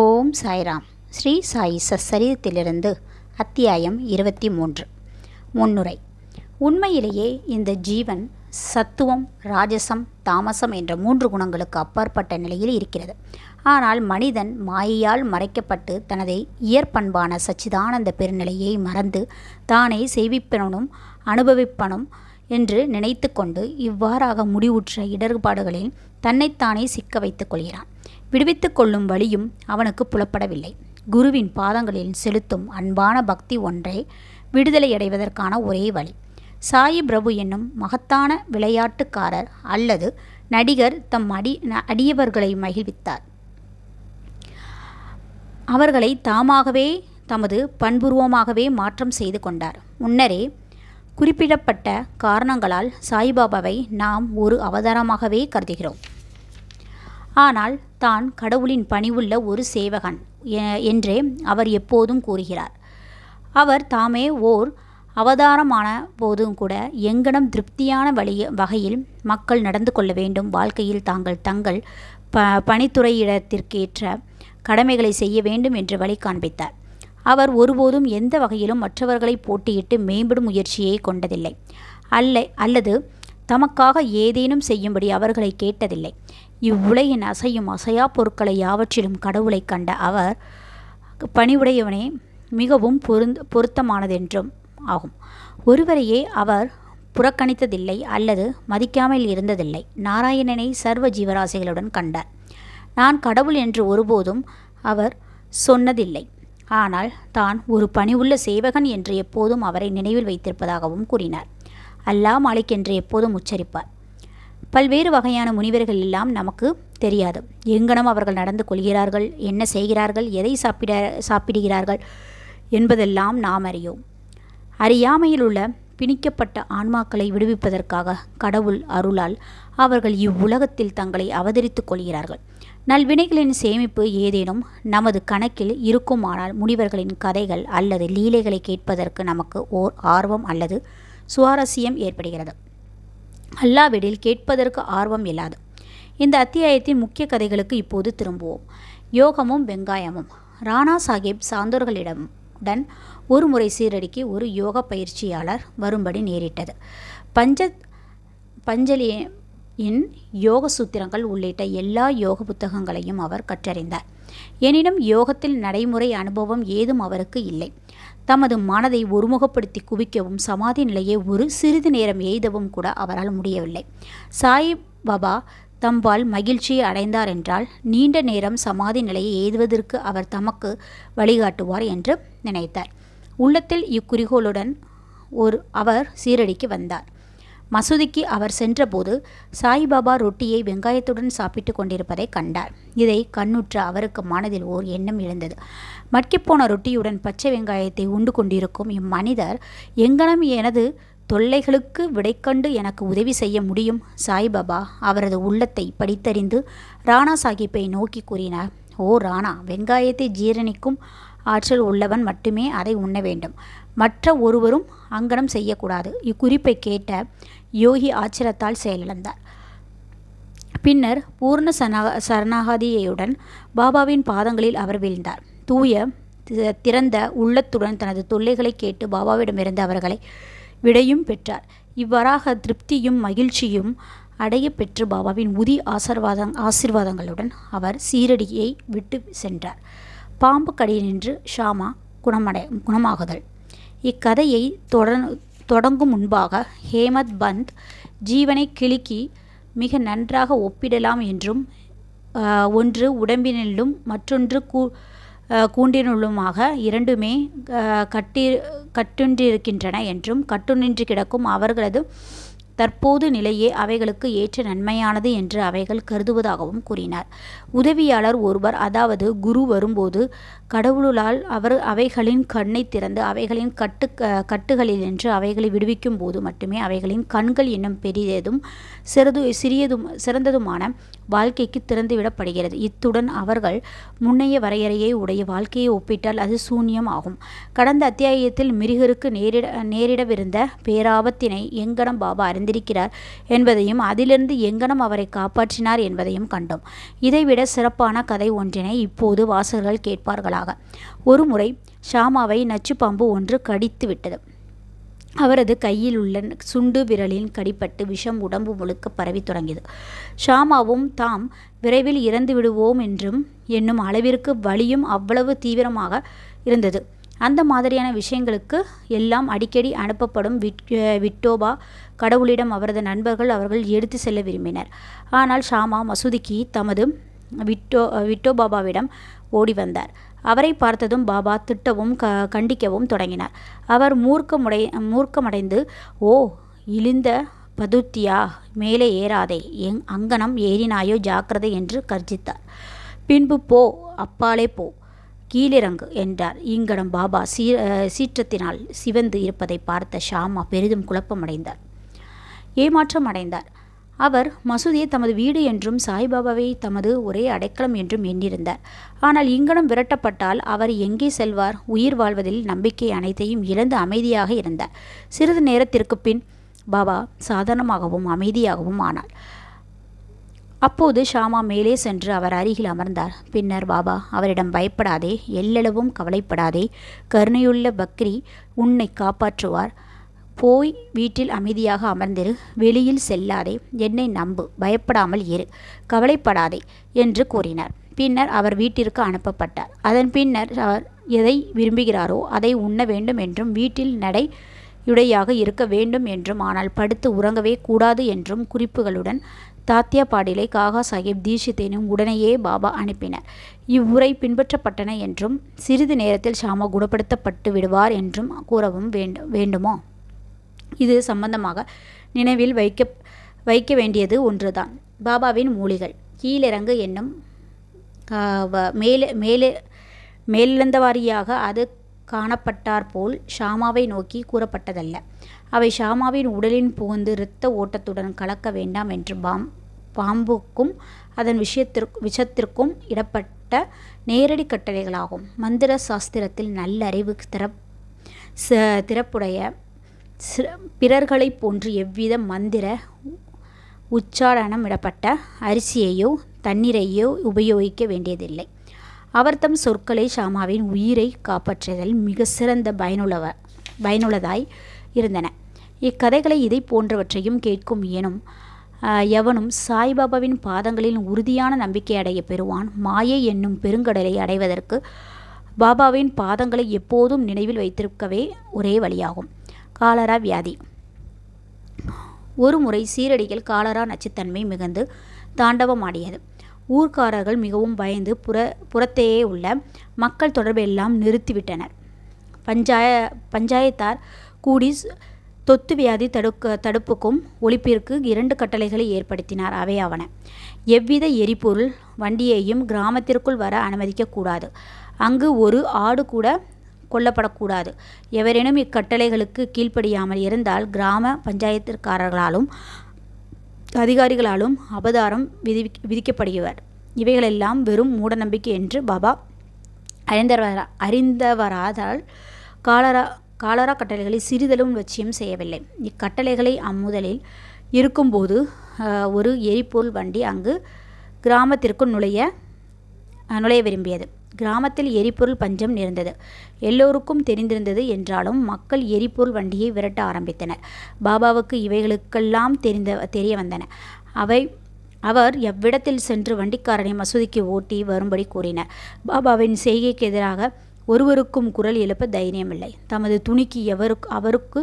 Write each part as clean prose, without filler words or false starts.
ஓம் சாய்ராம். ஸ்ரீ சாயி சச்சரித்திலிருந்து அத்தியாயம் 23. முன்னுரை. உண்மையிலேயே இந்த ஜீவன் சத்துவம், ராஜசம், தாமசம் என்ற 3 குணங்களுக்கு அப்பாற்பட்ட நிலையில் இருக்கிறது. ஆனால் மனிதன் மாயையால் மறைக்கப்பட்டு தனது இயற்பண்பான சச்சிதானந்த பெருநிலையை மறந்து தானே செய்விப்பனும் அனுபவிப்பனும் என்று நினைத்து கொண்டு இவ்வாறாக முடிவுற்ற இடர்பாடுகளில் தன்னைத்தானே சிக்க வைத்துக் கொள்கிறான். விடுவித்துக் கொள்ளும் வழியும் அவனுக்கு புலப்படவில்லை. குருவின் பாதங்களில் செலுத்தும் அன்பான பக்தி ஒன்றே விடுதலையடைவதற்கான ஒரே வழி. சாயி பிரபு என்னும் மகத்தான விளையாட்டுக்காரர் அல்லது நடிகர் தம் அடியவர்களை மகிழ்வித்தார். அவர்களை தாமாகவே தமது பண்புருவமாகவே மாற்றம் செய்து கொண்டார். முன்னரே குறிப்பிடப்பட்ட காரணங்களால் சாய்பாபாவை நாம் ஒரு அவதாரமாகவே கருதுகிறோம். ஆனால் தான் கடவுளின் பணிவுள்ள ஒரு சேவகன் என்றே அவர் எப்போதும் கூறுகிறார். அவர் தாமே ஓர் அவதாரமான போதும் கூட எங்கனம் திருப்தியான வகையில் மக்கள் நடந்து கொள்ள வேண்டும், வாழ்க்கையில் தங்கள் பணித்துறையிடத்திற்கேற்ற கடமைகளை செய்ய வேண்டும் என்று வழி காண்பித்தார். அவர் ஒருபோதும் எந்த வகையிலும் மற்றவர்களை போட்டியிட்டு மேம்படும் முயற்சியை கொண்டதில்லை. அல்லது தமக்காக ஏதேனும் செய்யும்படி அவர்களை கேட்டதில்லை. இவ்வுலகின் அசையும் அசையா பொருட்களை யாவற்றிலும் கடவுளை கண்ட அவர் பணிவுடையவனே மிகவும் பொருத்தமானதென்றும் ஆகும். ஒருவரையே அவர் புறக்கணித்ததில்லை அல்லது மதிக்காமல் இருந்ததில்லை. நாராயணனை சர்வ ஜீவராசிகளுடன் கண்டார். நான் கடவுள் என்று ஒருபோதும் அவர் சொன்னதில்லை. ஆனால் தான் ஒரு பணிவுள்ள சேவகன் என்று எப்போதும் அவரை நினைவில் வைத்திருப்பதாகவும் கூறினார். அல்லா மாலிக் என்று எப்போதும் உச்சரிப்பார். பல்வேறு வகையான முனிவர்கள் எல்லாம் நமக்கு தெரியாது. எங்கனம் அவர்கள் நடந்து கொள்கிறார்கள், என்ன செய்கிறார்கள், எதை சாப்பிடுகிறார்கள் என்பதெல்லாம் நாம் அறியோம். அறியாமையில் உள்ள பிணிக்கப்பட்ட ஆன்மாக்களை விடுவிப்பதற்காக கடவுள் அருளால் அவர்கள் இவ்வுலகத்தில் தங்களை அவதரித்துக் கொள்கிறார்கள். நல்வினைகளின் சேமிப்பு ஏதேனும் நமது கணக்கில் இருக்குமானால் முனிவர்களின் கதைகள் அல்லது லீலைகளை கேட்பதற்கு நமக்கு ஓர் ஆர்வம் அல்லது சுவாரஸ்யம் ஏற்படுகிறது. அல்லாவிடில் கேட்பதற்கு ஆர்வம் இல்லாது. இந்த அத்தியாயத்தின் முக்கிய கதைகளுக்கு இப்போது திரும்புவோம். யோகமும் வெங்காயமும். ராணா சாஹிப் சாந்தோர்களிடம் ஒரு முறை சீரடிக்கு ஒரு யோக பயிற்சியாளர் வரும்படி நேரிட்டது. பஞ்சலியின் யோக சூத்திரங்கள் உள்ளிட்ட எல்லா யோக புத்தகங்களையும் அவர் கற்றறிந்தார். எனினும் யோகத்தில் நடைமுறை அனுபவம் ஏதும் அவருக்கு இல்லை. தமது மனதை ஒருமுகப்படுத்தி குவிக்கவும் சமாதி நிலையை ஒரு சிறிது நேரம் எய்தவும் கூட அவரால் முடியவில்லை. சாய் பாபா தம்பால் மகிழ்ச்சியை அடைந்தார் என்றால் நீண்ட நேரம் சமாதி நிலையை எய்துவதற்கு அவர் தமக்கு வழிகாட்டுவார் என்று நினைத்தார். உள்ளத்தில் இக்குறிக்கோளுடன் அவர் சீரடிக்கு வந்தார். மசூதிக்கு அவர் சென்றபோது சாய்பாபா ரொட்டியை வெங்காயத்துடன் சாப்பிட்டு கொண்டிருப்பதை கண்டார். இதை கண்ணுற்ற அவருக்கு மனதில் ஓர் எண்ணம் எழுந்தது. மட்கிப்போன ரொட்டியுடன் பச்சை வெங்காயத்தை உண்டு கொண்டிருக்கும் இம்மனிதர் எங்கனம் எனது தொல்லைகளுக்கு விடைக்கண்டு எனக்கு உதவி செய்ய முடியும்? சாய்பாபா அவரது உள்ளத்தை படித்தறிந்து ராணா சாஹிப்பை நோக்கி கூறினார். ஓ ராணா, வெங்காயத்தை ஜீரணிக்கும் ஆற்றல் உள்ளவன் மட்டுமே அதை உண்ண வேண்டும். மற்ற ஒருவரும் அங்கனம் செய்யக்கூடாது. இக்குறிப்பை கேட்ட யோகி ஆச்சரியத்தால் செயலிழந்தார். பின்னர் பூர்ண சரணாகதியுடன் பாபாவின் பாதங்களில் அவர் வீழ்ந்தார். தூய திறந்த உள்ளத்துடன் தனது தொல்லைகளை கேட்டு பாபாவிடமிருந்து அவர்களை விடையும் பெற்றார். இவ்வாறாக திருப்தியும் மகிழ்ச்சியும் அடைய பெற்று பாபாவின் ஆசீர்வாதங்களுடன் அவர் சீரடியை விட்டு சென்றார். பாம்பு கடியினின்று ஷாமா குணமாகுதல். இக்கதையை தொடங்கும் முன்பாக ஹேமத் பந்த் ஜீவனை கிளுக்கி மிக நன்றாக ஒப்பிடலாம் என்றும் ஒன்று உடம்பினுள்ளும் மற்றொன்று கூண்டினுள்ளுமாக இரண்டுமே கட்டுண்டிருக்கின்றன என்றும் கட்டுநின்று கிடக்கும் அவர்களது தற்போது நிலையே அவைகளுக்கு ஏற்ற நன்மையானது என்று அவைகள் கருதுவதாகவும் கூறினார். உதவியாளர் ஒருவர், அதாவது குரு வரும்போது கடவுளால் அவைகளின் கண்ணை திறந்து அவைகளின் கட்டுகளில் நின்று அவைகளை விடுவிக்கும் போது மட்டுமே அவைகளின் கண்கள் இன்னும் பெரியதும் சிறந்ததுமான வாழ்க்கைக்கு திறந்துவிடப்படுகிறது. இத்துடன் அவர்கள் முன்னைய வரையறையை உடைய வாழ்க்கையை ஒப்பிட்டால் அது சூன்யம் ஆகும். கடந்த அத்தியாயத்தில் மிருகருக்கு நேரிடவிருந்த பேராபத்தினை எங்கனம் பாபா வந்திருக்கிறார் என்பதையும் அதிலிருந்து எங்கனம் அவரை காப்பாற்றினார் என்பதையும் கண்டோம். இதைவிட சிறப்பான கதை ஒன்றினை இப்போது வாசகர்கள் கேட்பார்களாக. ஒருமுறை ஷாமாவை நச்சுப்பாம்பு ஒன்று கடித்து விட்டது. அவரது கையில் உள்ள சுண்டு விரலின் கடிப்பட்டு விஷம் உடம்பு முழுக்க பரவி தொடங்கியது. ஷாமாவும் தாம் விரைவில் இறந்து விடுவோம் என்னும் அளவிற்கு வலியும் அவ்வளவு தீவிரமாக இருந்தது. அந்த மாதிரியான விஷயங்களுக்கு எல்லாம் அடிக்கடி அனுப்பப்படும் விட்டோபா கடவுளிடம் அவரது நண்பர்கள் அவர்கள் எடுத்து செல்ல விரும்பினர். ஆனால் ஷாமா மசூதிக்கு தமது விட்டோபாபாவிடம் ஓடி வந்தார். அவரை பார்த்ததும் பாபா திட்டவும் கண்டிக்கவும் தொடங்கினார். அவர் மூர்க்கமடைந்து, ஓ இழிந்த பதுத்தியா, மேலே ஏறாதே, அங்கனம் ஏறினாயோ ஜாக்கிரதை என்று கர்ஜித்தார். பின்பு போ, அப்பாலே போ, கீழிறங்கு என்றார். இங்கனம் பாபா சீற்றத்தினால் சிவந்து இருப்பதை பார்த்த ஷாமா பெரிதும் குழப்பமடைந்தார், ஏமாற்றம் அடைந்தார். அவர் மசூதியை தமது வீடு என்றும் சாய்பாபாவை தமது ஒரே அடைக்கலம் என்றும் எண்ணியிருந்தார். ஆனால் இங்கனம் விரட்டப்பட்டால் அவர் எங்கே செல்வார்? உயிர் வாழ்வதில் நம்பிக்கை அனைத்தையும் இழந்து அமைதியாக இருந்தார். சிறிது நேரத்திற்கு பின் பாபா சாதாரணமாகவும் அமைதியாகவும் ஆனார். அப்போது ஷாமா மேலே சென்று அவர் அருகில் அமர்ந்தார். பின்னர் பாபா அவரிடம், பயப்படாதே, எல்லளவும் கவலைப்படாதே, கருணையுள்ள பக்ரி உன்னை காப்பாற்றுவார். போய் வீட்டில் அமைதியாக அமர்ந்திரு, வெளியில் செல்லாதே, என்னை நம்பு, பயப்படாமல் இரு, கவலைப்படாதே என்று கூறினார். பின்னர் அவர் வீட்டிற்கு அனுப்பப்பட்டார். அதன் பின்னர் அவர் எதை விரும்புகிறாரோ அதை உண்ண வேண்டும் என்றும், வீட்டில் நடையுடையாக இருக்க வேண்டும் என்றும், ஆனால் படுத்து உறங்கவே கூடாது என்றும் குறிப்புகளுடன் தாத்தியா பாடிலை, காகா சாஹிப் தீட்சித்தையும் உடனேயே பாபா அனுப்பினர். இவ்வுரை பின்பற்றப்பட்டன என்றும், சிறிது நேரத்தில் ஷாமா குணப்படுத்தப்பட்டு விடுவார் என்றும் கூறவும் வேண்டுமோ? இது சம்பந்தமாக நினைவில் வைக்க வேண்டியது ஒன்றுதான். பாபாவின் மூலிகள் கீழிறங்கு என்னும் மேலிழந்தவாரியாக அது காணப்பட்டாற்போல் ஷாமாவை நோக்கி கூறப்பட்டதல்ல. அவை ஷாமாவின் உடலின் புகுந்து இரத்த ஓட்டத்துடன் கலக்க வேண்டாம் என்று பாம்புக்கும் அதன் விஷத்திற்கும் இடப்பட்ட நேரடி கட்டளைகளாகும். மந்திர சாஸ்திரத்தில் நல்லறிவு திறப்புடைய பிறர்களைப் போன்று எவ்வித மந்திர உச்சாரணமிடப்பட்ட அரிசியையோ தண்ணீரையோ உபயோகிக்க வேண்டியதில்லை. அவர் தம் சொற்களை ஷாமாவின் உயிரை காப்பாற்றுதல் மிக சிறந்த பயனுள்ளதாய் இருந்தன. இக்கதைகளை இதை போன்றவற்றையும் கேட்கும் எவனும் சாய்பாபாவின் பாதங்களில் உறுதியான நம்பிக்கை அடைய பெறுவான். மாயை என்னும் பெருங்கடலை அடைவதற்கு பாபாவின் பாதங்களை எப்போதும் நினைவில் வைத்திருக்கவே ஒரே வழியாகும். காலரா வியாதி. ஒரு முறை சீரடியில் காலரா நச்சுத்தன்மை மிகுந்து தாண்டவமாடியது. ஊர்க்காரர்கள் மிகவும் பயந்து புறத்தேயே உள்ள மக்கள் தொடர்பெல்லாம் நிறுத்திவிட்டனர். பஞ்சாயத்தார் கூடி தொத்து வியாதி தடுப்புக்கும் ஒழிப்பிற்கு 2 கட்டளைகளை ஏற்படுத்தினார். அவையாவன: எவ்வித எரிபொருள் வண்டியையும் கிராமத்திற்குள் வர அனுமதிக்கக்கூடாது. அங்கு ஒரு ஆடு கூட கொல்லப்படக்கூடாது. எவரேனும் இக்கட்டளைகளுக்கு கீழ்ப்படியாமல் இருந்தால் கிராம பஞ்சாயத்திற்காரர்களாலும் அதிகாரிகளாலும் அபதாரம் விதிக்கப்படுகிறார். இவைகளெல்லாம் வெறும் மூடநம்பிக்கை என்று பாபா அறிந்தவராதால் காலரா கட்டளைகளை சிறிதளவும் லட்சியம் செய்யவில்லை. இக்கட்டளைகளை அம்முதலில் இருக்கும்போது ஒரு எரிபொருள் வண்டி அங்கு கிராமத்திற்குள் நுழைய விரும்பியது. கிராமத்தில் எரிபொருள் பஞ்சம் நேர்ந்தது. எல்லோருக்கும் தெரிந்திருந்தது என்றாலும் மக்கள் எரிபொருள் வண்டியை விரட்ட ஆரம்பித்தனர். பாபாவுக்கு இவைகளுக்கெல்லாம் தெரிய வந்தன. அவர் எவ்விடத்தில் சென்று வண்டிக்காரனை மசூதிக்கு ஓட்டி வரும்படி கூறினார். பாபாவின் செய்கைக்கு எதிராக ஒருவருக்கும் குரல் எழுப்ப தைரியமில்லை. தமது துணிக்கு அவருக்கு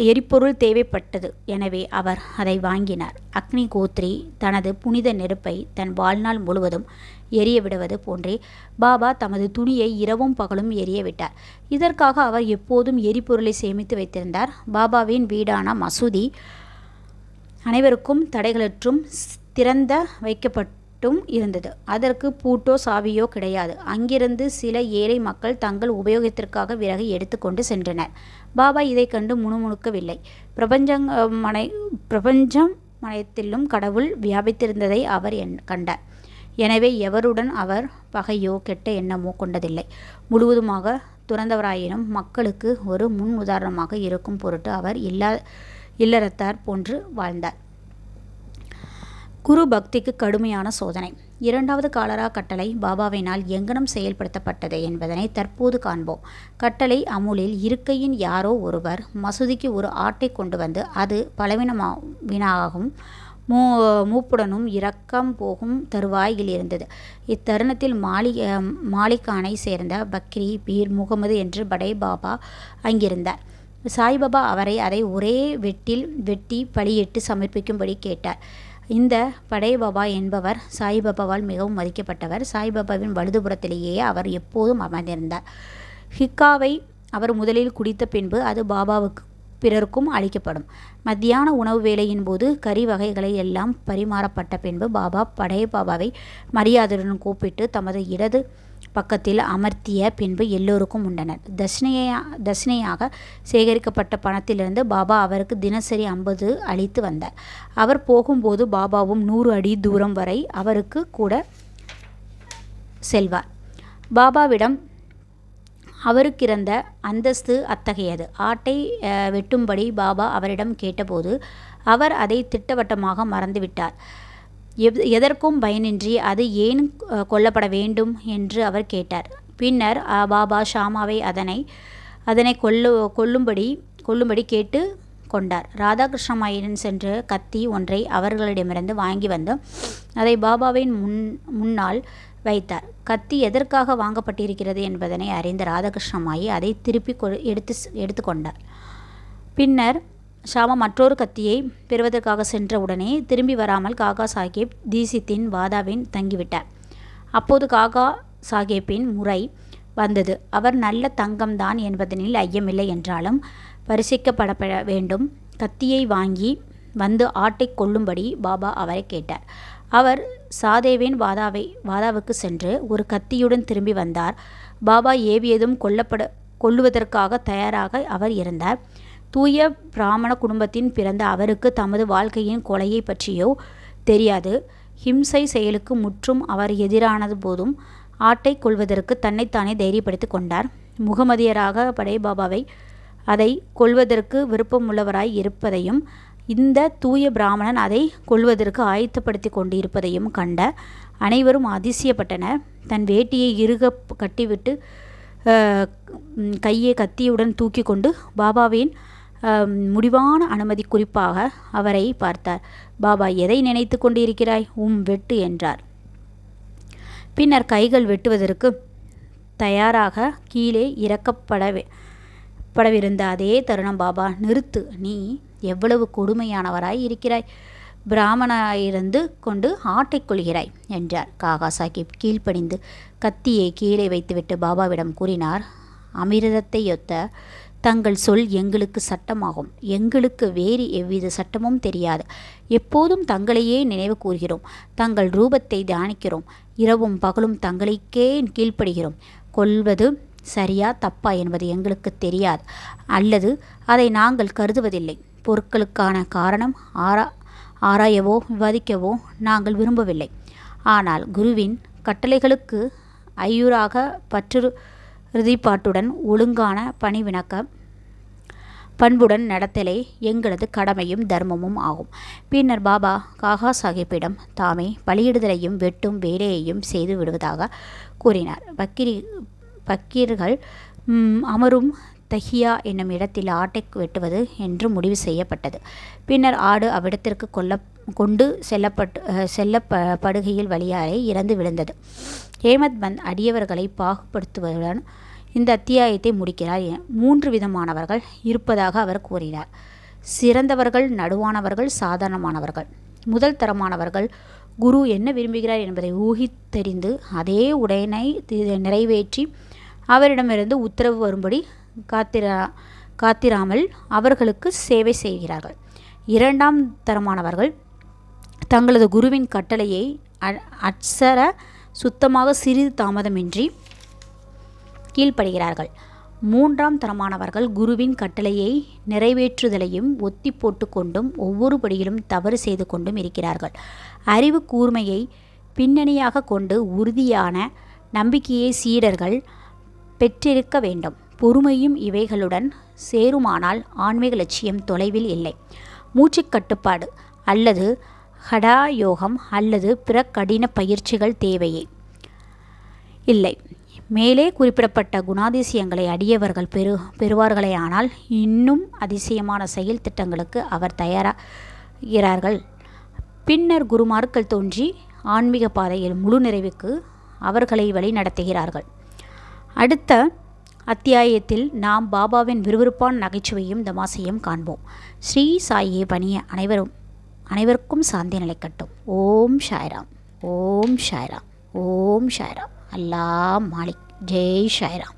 எரிபொருள் தேவைப்பட்டது. எனவே அவர் அதை வாங்கினார். அக்னி கோத்ரி தனது புனித நெருப்பை தன் வாழ்நாள் முழுவதும் எரிய விடுவது போன்றே பாபா தமது துணியை இரவும் பகலும் எரிய விட்டார். இதற்காக அவர் எப்போதும் எரிபொருளை சேமித்து வைத்திருந்தார். பாபாவின் வீடான மசூதி அனைவருக்கும் தடைகளற்றும் திறந்த வைக்கப்பட்டும் இருந்தது. அதற்கு பூட்டோ சாவியோ கிடையாது. அங்கிருந்து சில ஏழை மக்கள் தங்கள் உபயோகத்திற்காக விறகை எடுத்துக்கொண்டு சென்றனர். பாபா இதை கண்டு முணுமுணுக்கவில்லை. பிரபஞ்சமயத்திலும் கடவுள் வியாபித்திருந்ததை அவர் கண்டார். எனவே எவருடன் அவர் பகையோ கெட்ட எண்ணமோ கொண்டதில்லை. முழுவதுமாக துறந்தவராயினும் மக்களுக்கு ஒரு முன் உதாரணமாக இருக்கும் பொருட்டு அவர் இல்லறத்தார் போன்று வாழ்ந்தார். குரு பக்திக்கு கடுமையான சோதனை. இரண்டாவது காலரா கட்டளை பாபாவினால் எங்கனம் செயல்படுத்தப்பட்டது என்பதனை தற்போது காண்போம். கட்டளை அமுலில் இருக்கையின் யாரோ ஒருவர் மசூதிக்கு ஒரு ஆட்டை கொண்டு வந்து அது பலவீனமாகவும் மூப்புடனும் இரக்கம் போகும் தருவாயில் இருந்தது. இத்தருணத்தில் மாலிகானை சேர்ந்த பக்ரி பீர் முகமது என்று படை பாபா அங்கிருந்தார். சாய்பாபா அவரை அதை ஒரே வெட்டி பலியிட்டு சமர்ப்பிக்கும்படி கேட்டார். இந்த படை பாபா என்பவர் சாய்பாபாவால் மிகவும் மதிக்கப்பட்டவர். சாய்பாபாவின் வலதுபுறத்திலேயே அவர் எப்போதும் அமர்ந்திருந்தார். ஹிக்காவை அவர் முதலில் குடித்த பின்பு அது பாபாவுக்கு பிறருக்கும் அளிக்கப்படும். மத்தியான உணவு வேளையின் போது கறி வகைகளை எல்லாம் பரிமாறப்பட்ட பின்பு பாபா படை பாபாவை மரியாதையுடன் கூப்பிட்டு தமது இடது பக்கத்தில் அமர்த்திய பின்பு எல்லோருக்கும் உண்டனர். தட்சிணையாக சேகரிக்கப்பட்ட பணத்திலிருந்து பாபா அவருக்கு தினசரி 50 அளித்து வந்தார். அவர் போகும்போது பாபாவும் 100 அடி தூரம் வரை அவருக்கு கூட செல்வார். பாபாவிடம் அவருக்கிருந்த அந்தஸ்து அத்தகையது. ஆட்டை வெட்டும்படி பாபா அவரிடம் கேட்டபோது அவர் அதை திட்டவட்டமாக மறந்துவிட்டார். எதற்கும் பயனின்றி அது ஏன் கொல்லப்பட வேண்டும் என்று அவர் கேட்டார். பின்னர் பாபா ஷாமாவை அதனை கொல்லும்படி கேட்டு கொண்டார். ராதாகிருஷ்ணமாயிடன் சென்று கத்தி ஒன்றை அவர்களிடமிருந்து வாங்கி வந்து அதை பாபாவின் முன்னால் வைத்தார். கத்தி எதற்காக வாங்கப்பட்டிருக்கிறது என்பதனை அறிந்த ராதாகிருஷ்ணமாயி அதை திருப்பி எடுத்து கொண்டார். பின்னர் ஷாமா மற்றொரு கத்தியை பெறுவதற்காக சென்ற உடனே திரும்பி வராமல் காகா சாஹேப் தீசித்தின் வாதாவின் தங்கிவிட்டார். அப்போது காகா சாஹேப்பின் முறை வந்தது. அவர் நல்ல தங்கம்தான் என்பதனில் ஐயமில்லை என்றாலும் பரிசிக்கப்பட வேண்டும். கத்தியை வாங்கி வந்து ஆட்டை கொல்லும்படி பாபா அவரை கேட்டார். அவர் சாதேவின் வாதாவுக்கு சென்று ஒரு கத்தியுடன் திரும்பி வந்தார். பாபா ஏவியதும் கொல்லுவதற்காக தயாராக அவர் இருந்தார். தூய பிராமண குடும்பத்தின் பிறந்த அவருக்கு தமது வாழ்க்கையின் கொலையை பற்றியோ தெரியாது. ஹிம்சை செயலுக்கு முற்றும் அவர் எதிரானது போதும் ஆட்டை கொள்வதற்கு தன்னைத்தானே தைரியப்படுத்தி கொண்டார். முகமதியராக படை பாபாவை அதை கொள்வதற்கு விருப்பமுள்ளவராய் இருப்பதையும் இந்த தூய பிராமணன் அதை கொள்வதற்கு ஆயத்தப்படுத்தி கொண்டு இருப்பதையும் கண்ட அனைவரும் அதிசயப்பட்டனர். தன் வேட்டியை இறுக கட்டிவிட்டு கையை கத்தியுடன் தூக்கி கொண்டு பாபாவின் முடிவான அனுமதி குறிப்பாக அவரை பார்த்தார். பாபா, எதை நினைத்து கொண்டிருக்கிறாய்? வெட்டு என்றார். பின்னர் கைகள் வெட்டுவதற்கு தயாராக கீழே இறக்கப்படவிருந்த அதே தருணம் பாபா, நிறுத்து, நீ எவ்வளவு கொடுமையானவராய் இருக்கிறாய், பிராமணாயிருந்து கொண்டு ஆட்டை கொள்கிறாய் என்றார். காகா சாஹிப் கீழ்ப்படிந்து கத்தியை கீழே வைத்துவிட்டு பாபாவிடம் கூறினார், அமிர்தத்தையொத்த தங்கள் சொல் எங்களுக்கு சட்டமாகும். எங்களுக்கு வேறு எவ்வித சட்டமும் தெரியாது. எப்போதும் தங்களையே நினைவு கூர்கிறோம். தங்கள் ரூபத்தை தியானிக்கிறோம். இரவும் பகலும் தங்களுக்கே கீழ்ப்படுகிறோம். கொல்வது சரியா தப்பா என்பது எங்களுக்கு தெரியாது, அல்லது அதை நாங்கள் கருதுவதில்லை. பொருட்களுக்கான காரணம் ஆராயவோ விவாதிக்கவோ நாங்கள் விரும்பவில்லை. ஆனால் குருவின் கட்டளைகளுக்கு ஐயூராக பற்றுறுதிப்பாட்டுடன் ஒழுங்கான பண்புடன் நடத்தலே எங்களது கடமையும் தர்மமும் ஆகும். பின்னர் பாபா காகா சாஹிப்பிடம் தாமே பலியிடுதலையும் வெட்டும் வேலையையும் செய்து விடுவதாக கூறினார். பக்கீர்கள் அமரும் தஹியா என்னும் இடத்தில் ஆட்டை வெட்டுவது என்று முடிவு செய்யப்பட்டது. பின்னர் ஆடு அவ்விடத்திற்கு கொண்டு செல்லப்படுகையில் வழியாலே இறந்து விழுந்தது. ஹேமத் பந்த் அடியவர்களை பாகுபடுத்துவதுடன் இந்த அத்தியாயத்தை முடிக்கிறார். 3 விதமானவர்கள் இருப்பதாக அவர் கூறினார். சிறந்தவர்கள், நடுவானவர்கள், சாதாரணமானவர்கள். முதல் தரமானவர்கள் குரு என்ன விரும்புகிறார் என்பதை ஊகித்தறிந்து அதே உடனை நிறைவேற்றி அவரிடமிருந்து உத்தரவு வரும்படி காத்திராமல் அவர்களுக்கு சேவை செய்கிறார்கள். இரண்டாம் தரமானவர்கள் தங்களது குருவின் கட்டளையை அட்சர சுத்தமாக சிறிது தாமதமின்றி கீழ்ப்படுகிறார்கள். மூன்றாம் தரமானவர்கள் குருவின் கட்டளையை நிறைவேற்றுதலையும் ஒத்தி போட்டு கொண்டும் ஒவ்வொரு படியிலும் தவறு செய்து கொண்டும் இருக்கிறார்கள். அறிவு கூர்மையை பின்னணியாக கொண்டு உறுதியான நம்பிக்கையை சீடர்கள் பெற்றிருக்க வேண்டும். பொறுமையும் இவைகளுடன் சேருமானால் ஆன்மீக லட்சியம் தொலைவில் இல்லை. மூச்சுக் கட்டுப்பாடு அல்லது ஹடா யோகம் அல்லது பிற கடின பயிற்சிகள் தேவையே இல்லை. மேலே குறிப்பிடப்பட்ட குணாதிசயங்களை அடியவர்கள் பெறுவார்களேயானால் இன்னும் அதிசயமான செயல் திட்டங்களுக்கு அவர் தயாராகிறார்கள். பின்னர் குருமார்கள் தோன்றி ஆன்மீக பாதையில் முழு நிறைவுக்கு அவர்களை வழி நடத்துகிறார்கள். அடுத்த அத்தியாயத்தில் நாம் பாபாவின் விறுவிறுப்பான நகைச்சுவையும் தமாசையும் காண்போம். ஸ்ரீ சாயியை பணிய அனைவருக்கும் சாந்தி நிலைக்கட்டும். ஓம் சாய்ராம், ஓம் சாய்ராம், ஓம் சாய்ராம். அல்லாஹ் மாலிக். ஜெய் சாய்ராம்.